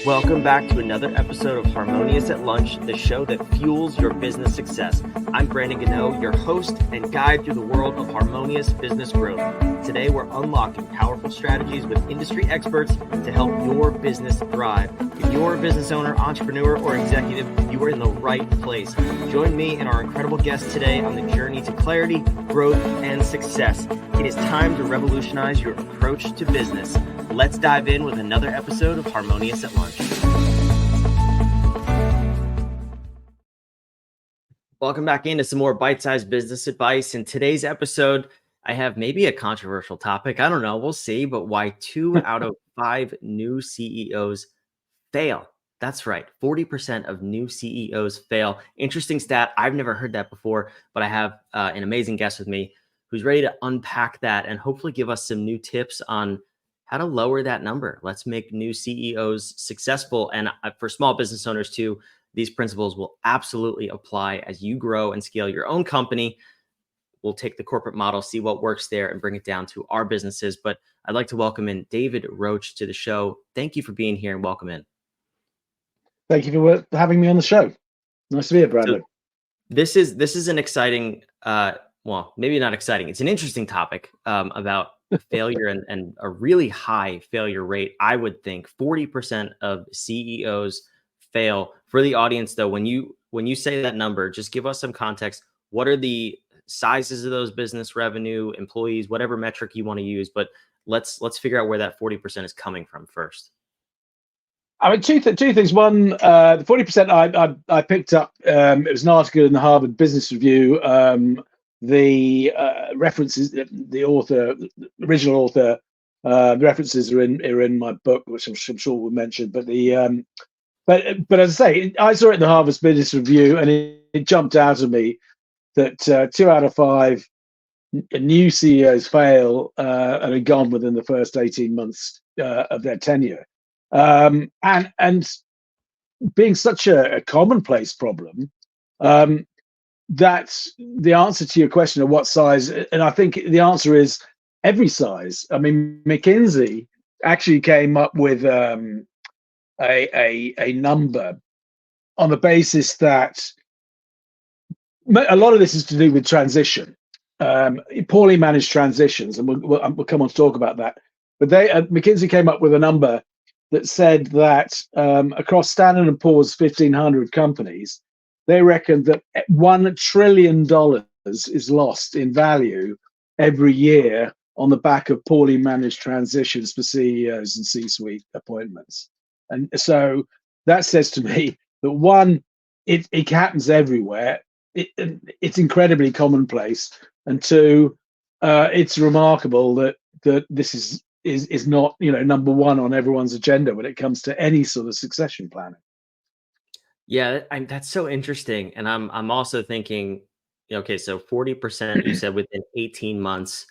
Welcome back to another episode of Harmonious at Lunch, the show that fuels your business success. I'm Brandon Gano, your host and guide through the world of harmonious business growth. Today, we're unlocking powerful strategies with industry experts to help your business thrive. If you're a business owner, entrepreneur, or executive, you are in the right place. Join me and our incredible guests today on the journey to clarity, growth, and success. It is time to revolutionize your approach to business. Let's dive in with another episode of Harmonious at Lunch. Welcome back into some more bite-sized business advice. In today's episode, I have maybe a controversial topic. I don't know. We'll see. But why 2 out of 5 new CEOs fail? That's right. 40% of new CEOs fail. Interesting stat. I've never heard that before, but I have an amazing guest with me who's ready to unpack that and hopefully give us some new tips on how to lower that number. Let's make new CEOs successful. And for small business owners too, these principles will absolutely apply as you grow and scale your own company. We'll take the corporate model, see what works there, and bring it down to our businesses. But I'd like to welcome in David Roche to the show. Thank you for being here and welcome in. Thank you for having me on the show. Nice to be here, Brandon. So this is an exciting, well, maybe not exciting. It's an interesting topic about failure and a really high failure rate. I would think 40% of CEOs fail. For the audience, though, when you say that number, just give us some context. What are the sizes of those business revenue, employees, whatever metric you want to use? But let's figure out where that 40% is coming from first. I mean, two things. One, the 40% I picked up. It was an article in the Harvard Business Review. The references, the author, the original author, the references are in my book, which I'm sure we'll mention. But but as I say, I saw it in the Harvard Business Review, and it jumped out at me that 2 out of 5 new CEOs fail and are gone within the first 18 months of their tenure. And being such a commonplace problem, that's the answer to your question of what size. And I think the answer is every size. I mean, McKinsey actually came up with a number on the basis that a lot of this is to do with transition, poorly managed transitions, and we'll come on to talk about that. But McKinsey came up with a number that said that across Standard & Poor's 1,500 companies, they reckon that $1 trillion is lost in value every year on the back of poorly managed transitions for CEOs and C-suite appointments. And so that says to me that one, it happens everywhere. It's incredibly commonplace. And two, it's remarkable that this is not, number one on everyone's agenda when it comes to any sort of succession planning. Yeah, that's so interesting. And I'm also thinking, okay, so 40% you said within 18 months,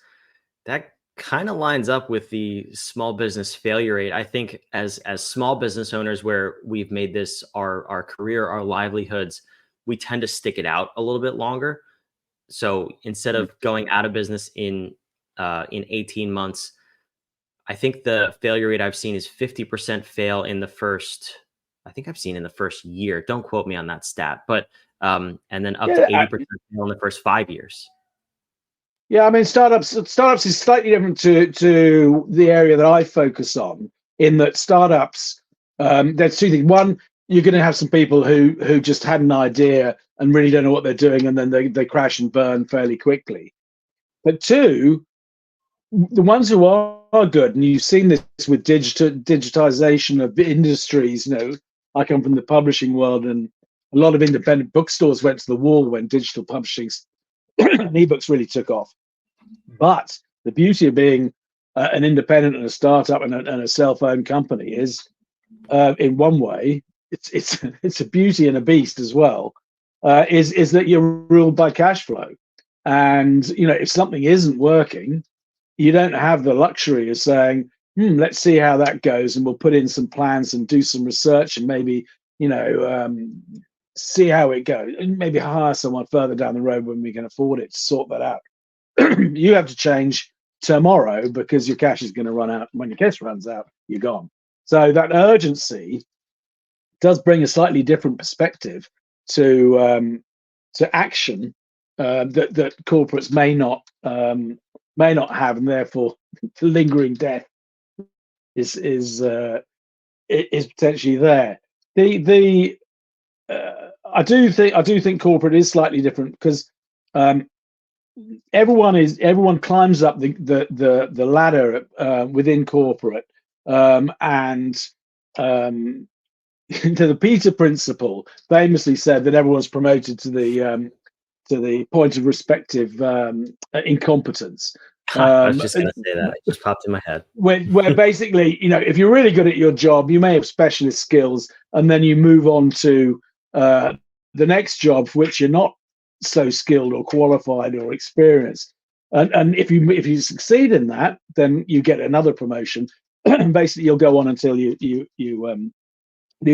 that kind of lines up with the small business failure rate. I think as small business owners where we've made this our career, our livelihoods, we tend to stick it out a little bit longer. So instead of going out of business in 18 months, I think the failure rate I've seen is 50% fail in the first, I think I've seen in the first year. Don't quote me on that stat, but and then up to 80% fail in the first 5 years. Yeah, I mean, startups is slightly different to the area that I focus on, in that startups, there's two things. One, you're going to have some people who just had an idea and really don't know what they're doing, and then they crash and burn fairly quickly. But two, the ones who are good, and you've seen this with digitization of industries. I come from the publishing world, and a lot of independent bookstores went to the wall when digital publishing and ebooks really took off. But the beauty of being an independent and a startup and a self-owned company is, in one way, it's a beauty and a beast as well. Is that you're ruled by cash flow, and if something isn't working, you don't have the luxury of saying, let's see how that goes, and we'll put in some plans and do some research and maybe see how it goes, and maybe hire someone further down the road when we can afford it to sort that out. You have to change tomorrow because your cash is going to run out. When your cash runs out, you're gone. So that urgency does bring a slightly different perspective to action that corporates may not have, and therefore the lingering death is potentially there. The I do think corporate is slightly different because um, everyone climbs up the ladder within corporate, and to the Peter principle famously said that everyone's promoted to the point of respective incompetence. I was just gonna say that. It just popped in my head. Where basically, if you're really good at your job, you may have specialist skills, and then you move on to the next job for which you're not so skilled or qualified or experienced. And if you succeed in that, then you get another promotion. Basically, you'll go on until you're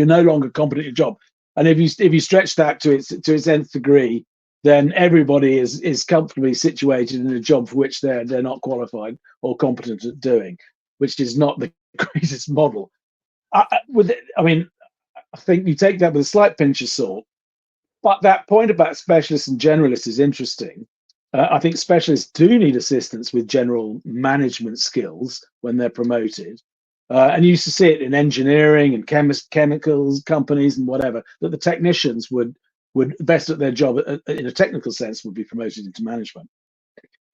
no longer competent at your job. And if you stretch that to its nth degree, then everybody is comfortably situated in a job for which they're not qualified or competent at doing, which is not the greatest model. I think you take that with a slight pinch of salt, but that point about specialists and generalists is interesting. I think specialists do need assistance with general management skills when they're promoted. And you used to see it in engineering and chemicals companies and whatever, that the technicians would best at their job in a technical sense would be promoted into management.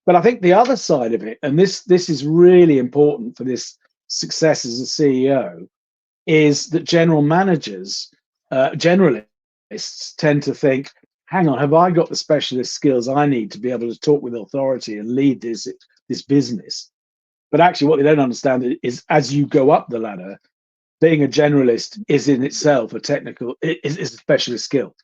But I think the other side of it, and this is really important for this success as a CEO, is that general managers, generalists, tend to think, hang on, have I got the specialist skills I need to be able to talk with authority and lead this business? But actually, what they don't understand is as you go up the ladder, being a generalist is in itself is a specialist skill.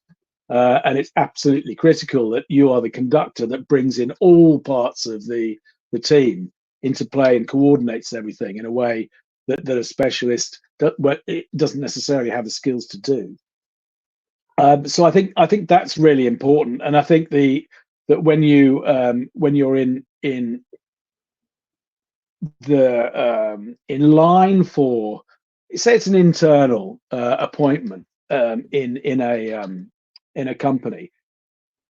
And it's absolutely critical that you are the conductor that brings in all parts of the team into play and coordinates everything in a way that a specialist it doesn't necessarily have the skills to do. So I think that's really important, and I think that when you're in in line for, say it's an internal appointment in a company,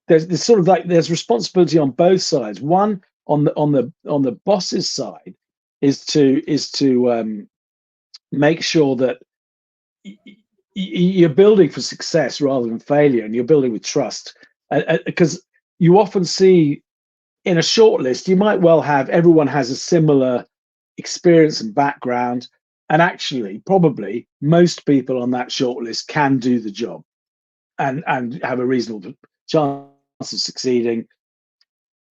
there's sort of like there's responsibility on both sides. One on the boss's side is to make sure that you're building for success rather than failure, and you're building with trust, because you often see in a short list, you might well have everyone has a similar experience and background, and actually probably most people on that short list can do the job and have a reasonable chance of succeeding.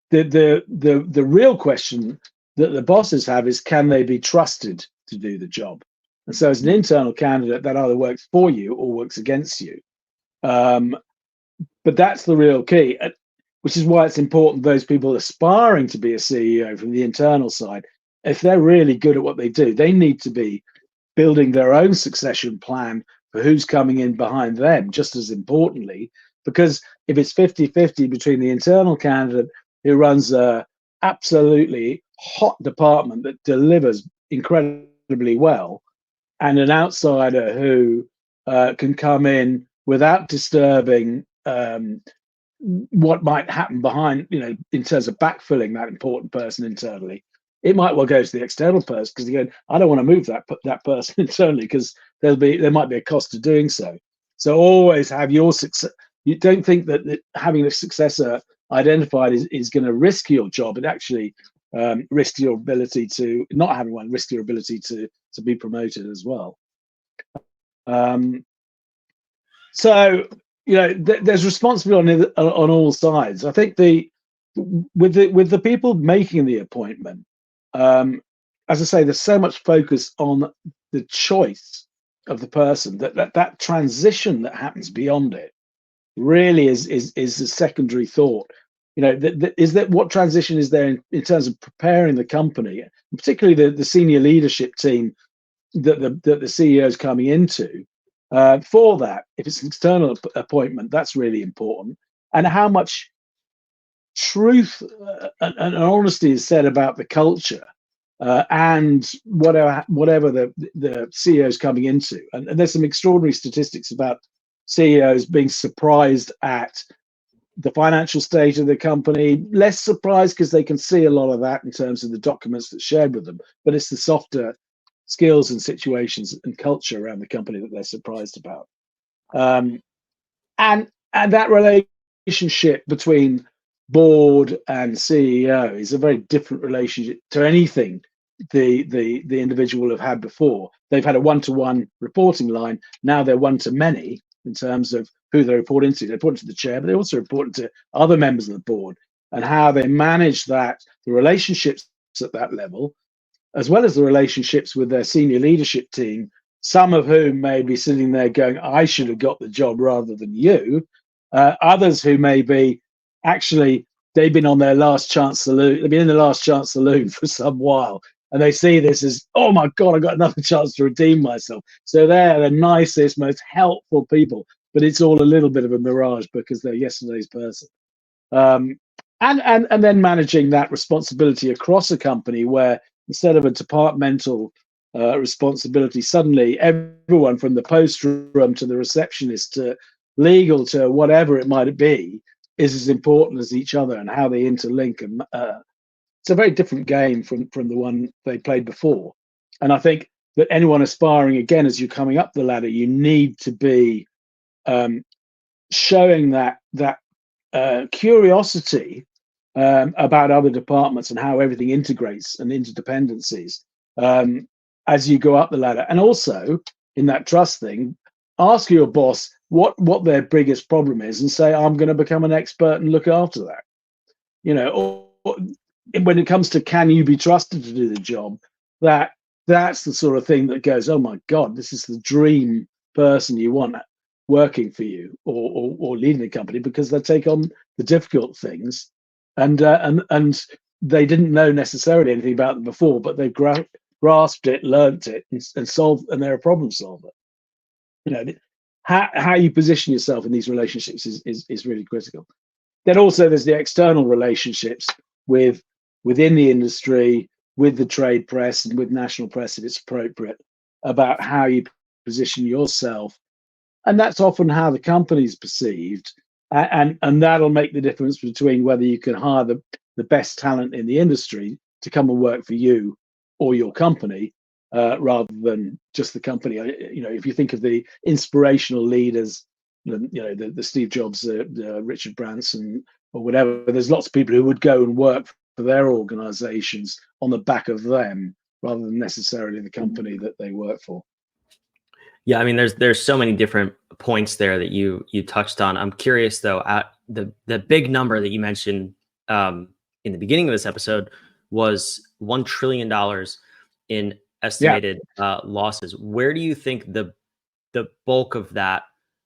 The real question that the bosses have is, can they be trusted to do the job? And so as an internal candidate, that either works for you or works against you. But that's the real key, which is why it's important those people aspiring to be a CEO from the internal side, if they're really good at what they do, they need to be building their own succession plan for who's coming in behind them, just as importantly, because if it's 50-50 between the internal candidate who runs a absolutely hot department that delivers incredibly well, and an outsider who can come in without disturbing what might happen behind, in terms of backfilling that important person internally, it might well go to the external person, because again, I don't want to move that person internally, because there might be a cost to doing so. So always have your success. You don't think that having a successor identified is going to risk your job. It actually risk your ability to not having one, risk your ability to be promoted as well. So there's responsibility on all sides. I think with the people making the appointment, as I say, there's so much focus on the choice of the person that transition that happens beyond it really is a secondary thought. Is that what transition is there in terms of preparing the company, particularly the senior leadership team that the CEO is coming into, for that. If it's an external appointment, that's really important. And how much truth and honesty is said about the culture and whatever the CEO's coming into. And there's some extraordinary statistics about CEOs being surprised at the financial state of the company, less surprised because they can see a lot of that in terms of the documents that's shared with them, but it's the softer skills and situations and culture around the company that they're surprised about. And that relationship between board and CEO is a very different relationship to anything the individual will have had before. They've had a one-to-one reporting line. Now they're one-to-many in terms of who they report into. They report to the chair, but they also report to other members of the board, and how they manage that, the relationships at that level, as well as the relationships with their senior leadership team, some of whom may be sitting there going, I should have got the job rather than you. Others who may be actually, they've been on their last chance saloon, they've been in the last chance saloon for some while, and they see this as, oh my God, I got another chance to redeem myself. So they're the nicest, most helpful people, but it's all a little bit of a mirage because they're yesterday's person. And then managing that responsibility across a company where instead of a departmental responsibility, suddenly everyone from the post room to the receptionist to legal to whatever it might be is as important as each other, and how they interlink. And it's a very different game from the one they played before. And I think that anyone aspiring, again, as you're coming up the ladder, you need to be showing that curiosity about other departments and how everything integrates and interdependencies as you go up the ladder. And also in that trust thing, ask your boss what their biggest problem is, and say, I'm going to become an expert and look after that. Or when it comes to, can you be trusted to do the job, that's the sort of thing that goes, oh my God, this is the dream person you want working for you or leading the company, because they take on the difficult things, and they didn't know necessarily anything about them before, but they've grasped it, learnt it, and solved, and they're a problem solver. How you position yourself in these relationships is really critical. Then also there's the external relationships within the industry, with the trade press and with national press, if it's appropriate, about how you position yourself. And that's often how the company's perceived. And that'll make the difference between whether you can hire the best talent in the industry to come and work for you or your company, rather than just the company. If you think of the inspirational leaders, the Steve Jobs, Richard Branson, or whatever, there's lots of people who would go and work for their organizations on the back of them, rather than necessarily the company that they work for. Yeah, I mean, there's so many different points there that you touched on. I'm curious though, the big number that you mentioned in the beginning of this episode was $1 trillion in estimated losses. Where do you think the bulk of that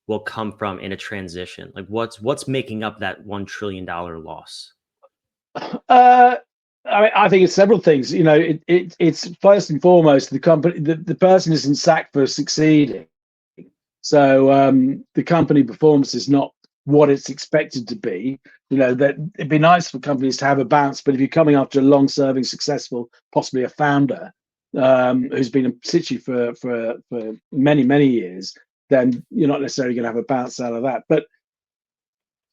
will come from in a transition? Like what's making up that $1 trillion loss? I think it's several things. It's first and foremost the company. The person isn't sacked for succeeding, so the company performance is not what it's expected to be. That it'd be nice for companies to have a bounce, but if you're coming after a long-serving, successful, possibly a founder who's been in situ for many years, then you're not necessarily going to have a bounce out of that. But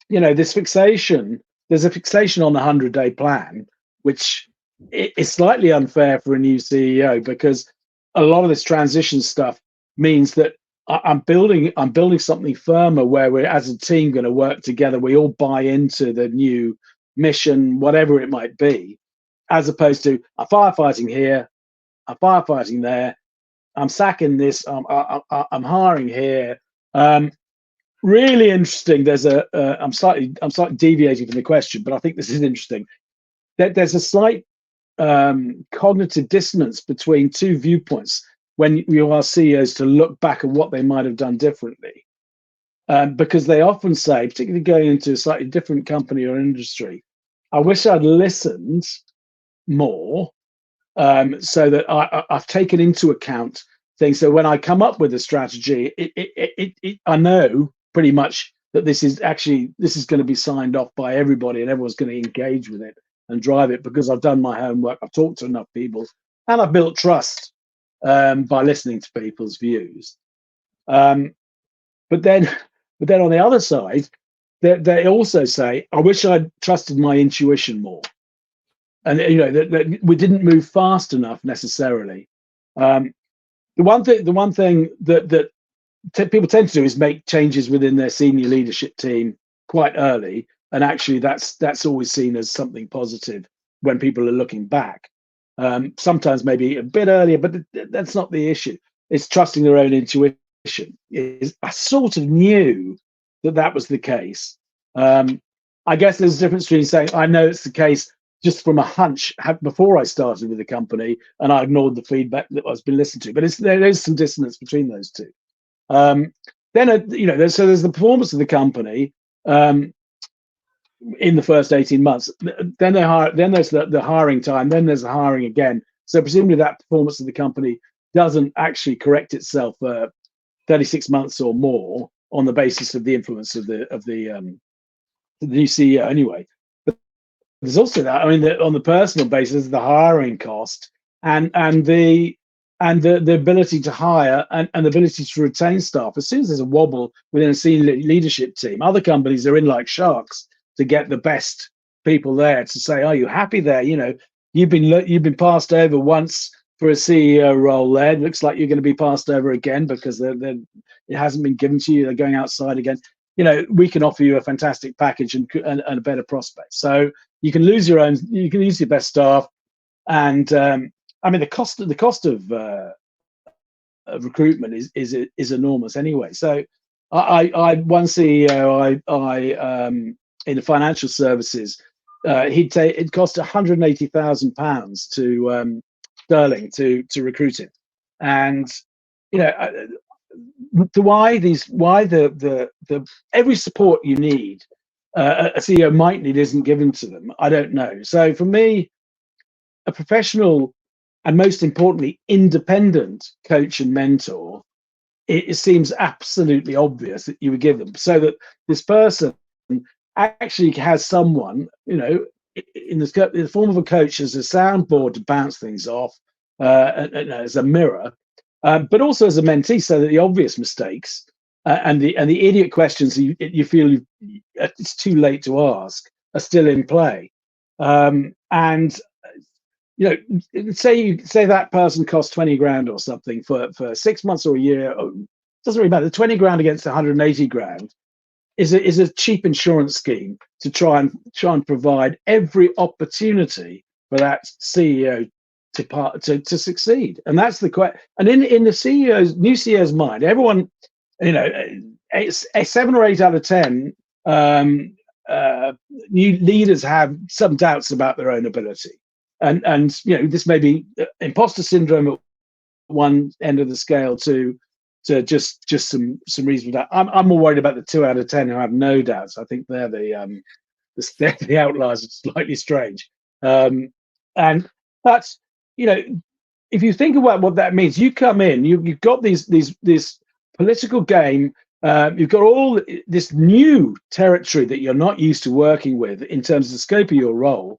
this fixation. There's a fixation on the 100-day plan, which is slightly unfair for a new CEO, because a lot of this transition stuff means that I'm building something firmer where we're, as a team, going to work together. We all buy into the new mission, whatever it might be, as opposed to I'm firefighting here, I'm firefighting there, I'm sacking this, I'm hiring here. Really interesting. There's I'm slightly deviating from the question, but I think this is interesting. There's a slight cognitive dissonance between two viewpoints when you ask CEOs to look back at what they might have done differently, because they often say, particularly going into a slightly different company or industry, I wish I'd listened more, so that I've taken into account things. So when I come up with a strategy, I know pretty much that this is going to be signed off by everybody, and everyone's going to engage with it and drive it, because I've done my homework. I've talked to enough people and I've built trust by listening to people's views. Um, but then, on the other side, they also say, "I wish I'd trusted my intuition more," and that we didn't move fast enough necessarily. The one thing that people tend to do is make changes within their senior leadership team quite early, and actually that's always seen as something positive when people are looking back. Sometimes maybe a bit earlier, but that's not the issue. It's trusting their own intuition. I sort of knew that was the case. I guess there's a difference between saying I know it's the case just from a hunch before I started with the company, and I ignored the feedback that I've been listened to. But there is some dissonance between those two. Then there's the performance of the company in the first 18 months. Then there's the hiring time. Then there's the hiring again. So presumably that performance of the company doesn't actually correct itself 36 months or more on the basis of the influence of the new CEO anyway. But there's also that. I mean, on the personal basis, the hiring cost and the ability to hire and the ability to retain staff. As soon as there's a wobble within a senior leadership team, other companies are in like sharks to get the best people there to say, "Are you happy there? You've been passed over once for a CEO role there. It looks like you're going to be passed over again because it hasn't been given to you. They're going outside again. We can offer you a fantastic package and a better prospect." So you can use your best staff, and I mean the cost of recruitment is enormous anyway. So I one CEO I in the financial services, it cost £180,000 to sterling to recruit him, and why the every support you need a CEO might need isn't given to them. I don't know. So for me, a professional and most importantly independent coach and mentor, it seems absolutely obvious that you would give them, so that this person actually has someone in the form of a coach as a soundboard to bounce things off, as a mirror, but also as a mentee, so that the obvious mistakes and the idiot questions you feel it's too late to ask are still in play. And say that person costs 20 grand or something for 6 months or a year. It doesn't really matter. 20 grand against 180 grand is a cheap insurance scheme to try and provide every opportunity for that CEO to succeed. And that's the question. And in the new CEO's mind, everyone, it's a 7 or 8 out of 10 new leaders have some doubts about their own ability. And this may be imposter syndrome at one end of the scale to just some reason for that. I'm more worried about the 2 out of 10 who have no doubts. I think they're the outliers. It's slightly strange. And that's if you think about what that means, you come in, you've got this political game. You've got all this new territory that you're not used to working with in terms of the scope of your role.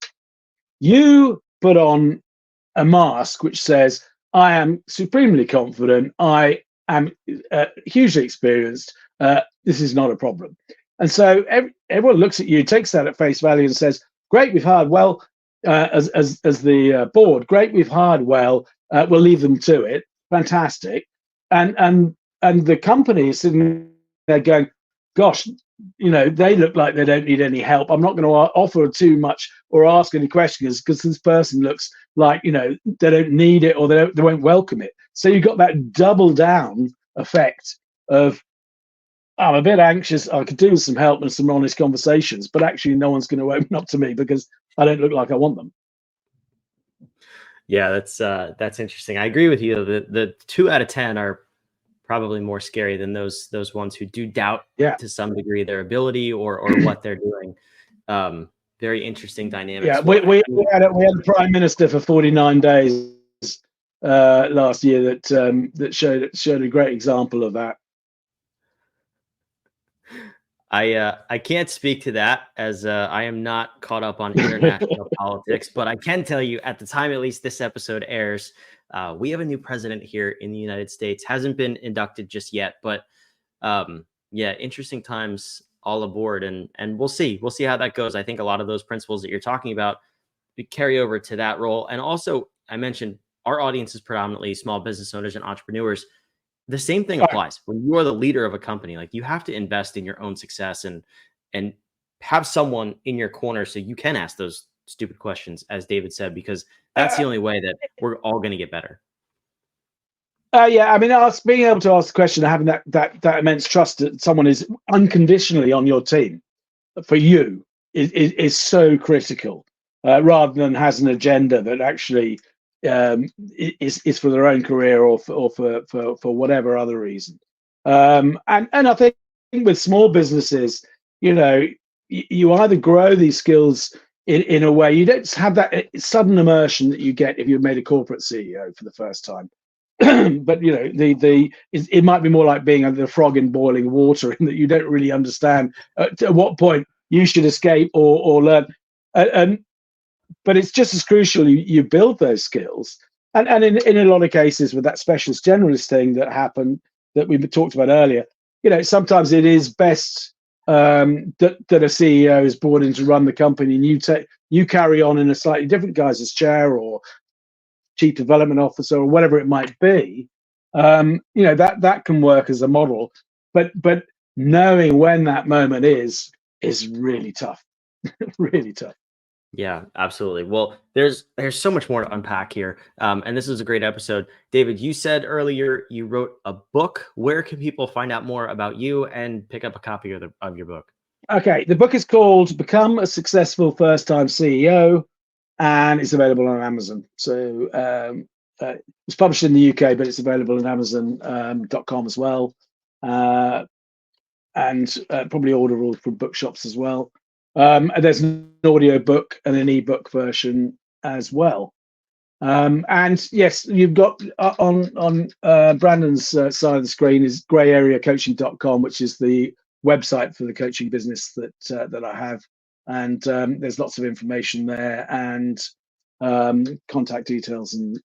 You put on a mask which says, "I am supremely confident. I am hugely experienced. This is not a problem." And so everyone looks at you, takes that at face value, and says, "Great, we've hired well as the board. Great, we've hired well. We'll leave them to it. Fantastic." And the company is sitting there going, "Gosh, they look like they don't need any help. I'm not going to offer too much or ask any questions because this person looks like they don't need it or they won't welcome it." So you've got that double down effect of, "I'm a bit anxious. I could do with some help and some honest conversations, but actually no one's going to open up to me because I don't look like I want them." Yeah, that's interesting. I agree with you. The 2 out of 10 are probably more scary than those ones who do doubt to some degree their ability or what they're doing. Very interesting dynamics. Yeah, we had a prime minister for 49 days last year that showed a great example of that. I can't speak to that as I am not caught up on international politics, but I can tell you at the time, at least this episode airs, we have a new president here in the United States. Hasn't been inducted just yet, but yeah, interesting times all aboard, and we'll see how that goes. I think a lot of those principles that you're talking about carry over to that role, and also I mentioned our audience is predominantly small business owners and entrepreneurs. The same thing applies when you are the leader of a company. Like, you have to invest in your own success and have someone in your corner so you can ask those stupid questions, as David said, because that's the only way that we're all going to get better. Yeah, I mean, being able to ask the question and having that immense trust that someone is unconditionally on your team for you is so critical, rather than has an agenda that actually is for their own career or for whatever other reason. And I think with small businesses, you know, you either grow these skills in a way, you don't have that sudden immersion that you get if you've made a corporate CEO for the first time. But you know, it might be more like being a frog in boiling water, in that you don't really understand at what point you should escape or learn. And but it's just as crucial you build those skills. And in a lot of cases with that specialist generalist thing that happened that we talked about earlier, you know, sometimes it is best that a CEO is brought in to run the company, and you carry on in a slightly different guy's chair, or chief development officer, or whatever it might be. You know, that can work as a model, but knowing when that moment is really tough. Really tough. Yeah, absolutely. Well, there's so much more to unpack here, and this is a great episode. David, you said earlier you wrote a book. Where can people find out more about you and pick up a copy of your book? Okay, the book is called Become a Successful First Time CEO, and it's available on Amazon. So it's published in the UK, but it's available on Amazon.com as well, and probably orderable from bookshops as well. And there's an audio book and an ebook version as well. And yes, you've got on Brandon's side of the screen is grayareacoaching.com, which is the website for the coaching business that I have. And there's lots of information there, and contact details, and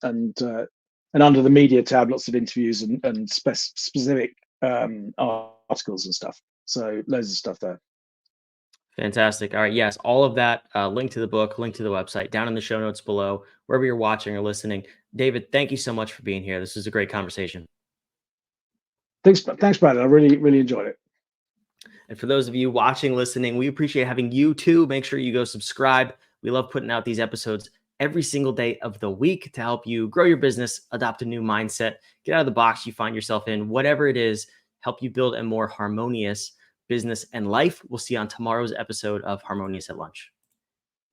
under the media tab, lots of interviews and specific articles and stuff. So loads of stuff there. Fantastic. All right. Yes, all of that, link to the book, link to the website down in the show notes below, wherever you're watching or listening. David, thank you so much for being here. This was a great conversation. Thanks, Brandon. I really enjoyed it. And for those of you watching, listening, we appreciate having you too. Make sure you go subscribe. We love putting out these episodes every single day of the week to help you grow your business, adopt a new mindset, get out of the box you find yourself in, whatever it is, help you build a more harmonious business and life. We'll see you on tomorrow's episode of Harmonious at Lunch.